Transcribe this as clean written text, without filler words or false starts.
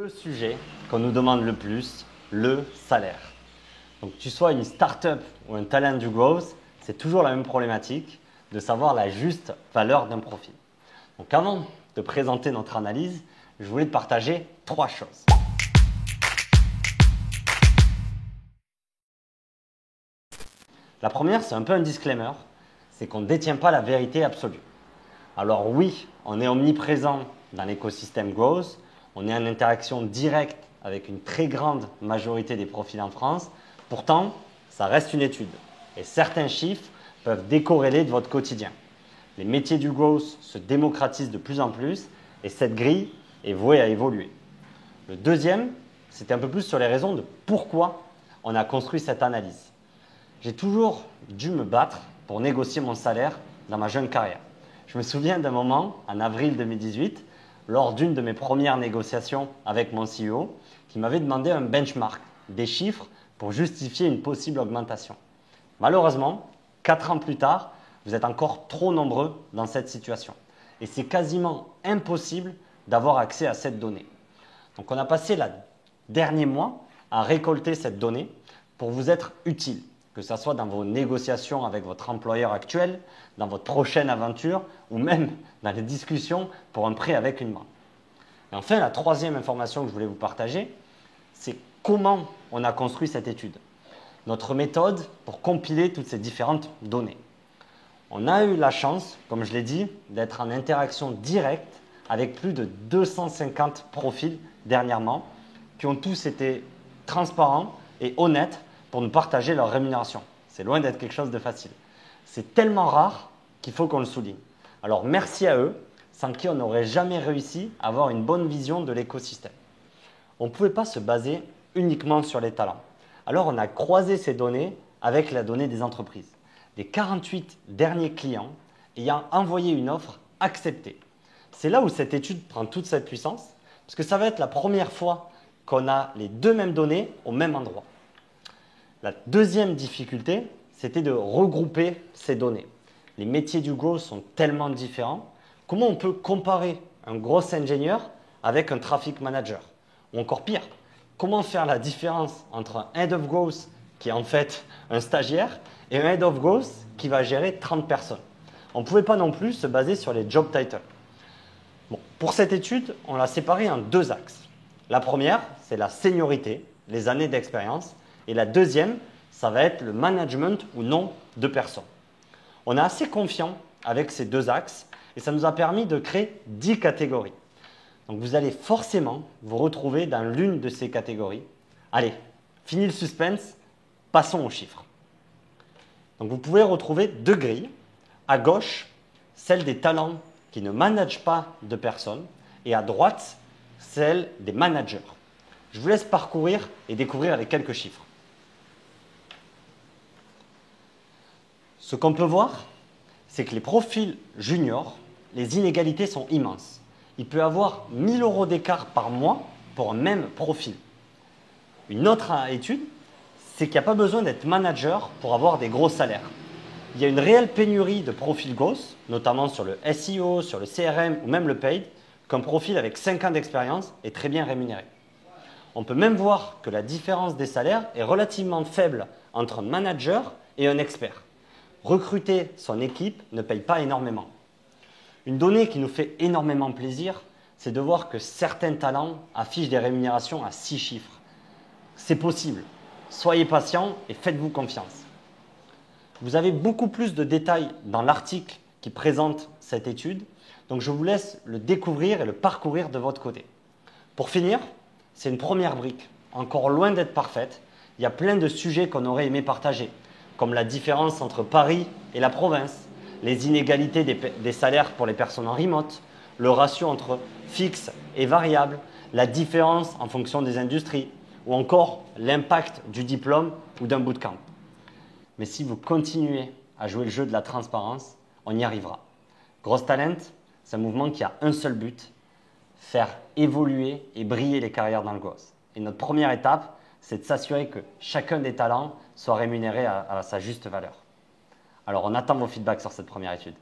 Le sujet qu'on nous demande le plus, le salaire. Donc que tu sois une start-up ou un talent du growth, c'est toujours la même problématique de savoir la juste valeur d'un profil. Donc avant de présenter notre analyse, je voulais te partager 3 choses. La première, c'est un peu un disclaimer, c'est qu'on ne détient pas la vérité absolue. Alors oui, on est omniprésent dans l'écosystème growth, on est en interaction directe avec une très grande majorité des profils en France. Pourtant, ça reste une étude et certains chiffres peuvent décorréler de votre quotidien. Les métiers du growth se démocratisent de plus en plus et cette grille est vouée à évoluer. Le deuxième, c'était un peu plus sur les raisons de pourquoi on a construit cette analyse. J'ai toujours dû me battre pour négocier mon salaire dans ma jeune carrière. Je me souviens d'un moment, en avril 2018, lors d'une de mes premières négociations avec mon CEO, qui m'avait demandé un benchmark, des chiffres pour justifier une possible augmentation. Malheureusement, 4 ans plus tard, vous êtes encore trop nombreux dans cette situation. Et c'est quasiment impossible d'avoir accès à cette donnée. Donc on a passé les derniers mois à récolter cette donnée pour vous être utile, que ce soit dans vos négociations avec votre employeur actuel, dans votre prochaine aventure ou même dans les discussions pour un prêt avec une banque. Et enfin, la troisième information que je voulais vous partager, c'est comment on a construit cette étude. Notre méthode pour compiler toutes ces différentes données. On a eu la chance, comme je l'ai dit, d'être en interaction directe avec plus de 250 profils dernièrement qui ont tous été transparents et honnêtes pour nous partager leur rémunération. C'est loin d'être quelque chose de facile. C'est tellement rare qu'il faut qu'on le souligne. Alors merci à eux, sans qui on n'aurait jamais réussi à avoir une bonne vision de l'écosystème. On ne pouvait pas se baser uniquement sur les talents. Alors on a croisé ces données avec la donnée des entreprises. Des 48 derniers clients ayant envoyé une offre acceptée. C'est là où cette étude prend toute cette puissance, parce que ça va être la première fois qu'on a les deux mêmes données au même endroit. La deuxième difficulté, c'était de regrouper ces données. Les métiers du growth sont tellement différents. Comment on peut comparer un gros ingénieur avec un traffic manager? Ou encore pire, comment faire la différence entre un head of growth qui est en fait un stagiaire et un head of growth qui va gérer 30 personnes? On ne pouvait pas non plus se baser sur les job titles. Bon, pour cette étude, on l'a séparée en 2 axes. La première, c'est la seniorité, les années d'expérience. Et la deuxième, ça va être le management ou non de personnes. On est assez confiant avec ces 2 axes et ça nous a permis de créer 10 catégories. Donc vous allez forcément vous retrouver dans l'une de ces catégories. Allez, fini le suspense, passons aux chiffres. Donc vous pouvez retrouver 2 grilles. À gauche, celle des talents qui ne managent pas de personnes et à droite, celle des managers. Je vous laisse parcourir et découvrir les quelques chiffres. Ce qu'on peut voir, c'est que les profils juniors, les inégalités sont immenses. Il peut y avoir 1 000 € d'écart par mois pour un même profil. Une autre étude, c'est qu'il n'y a pas besoin d'être manager pour avoir des gros salaires. Il y a une réelle pénurie de profils growth, notamment sur le SEO, sur le CRM ou même le paid, qu'un profil avec 5 ans d'expérience est très bien rémunéré. On peut même voir que la différence des salaires est relativement faible entre un manager et un expert. Recruter son équipe ne paye pas énormément. Une donnée qui nous fait énormément plaisir, c'est de voir que certains talents affichent des rémunérations à 6 chiffres. C'est possible. Soyez patient et faites-vous confiance. Vous avez beaucoup plus de détails dans l'article qui présente cette étude, donc je vous laisse le découvrir et le parcourir de votre côté. Pour finir, c'est une première brique, encore loin d'être parfaite. Il y a plein de sujets qu'on aurait aimé partager, comme la différence entre Paris et la province, les inégalités des salaires pour les personnes en remote, le ratio entre fixe et variable, la différence en fonction des industries, ou encore l'impact du diplôme ou d'un bootcamp. Mais si vous continuez à jouer le jeu de la transparence, on y arrivera. Growth Talent, c'est un mouvement qui a un seul but, faire évoluer et briller les carrières dans le growth. Et notre première étape, c'est de s'assurer que chacun des talents soit rémunéré à sa juste valeur. Alors on attend vos feedbacks sur cette première étude.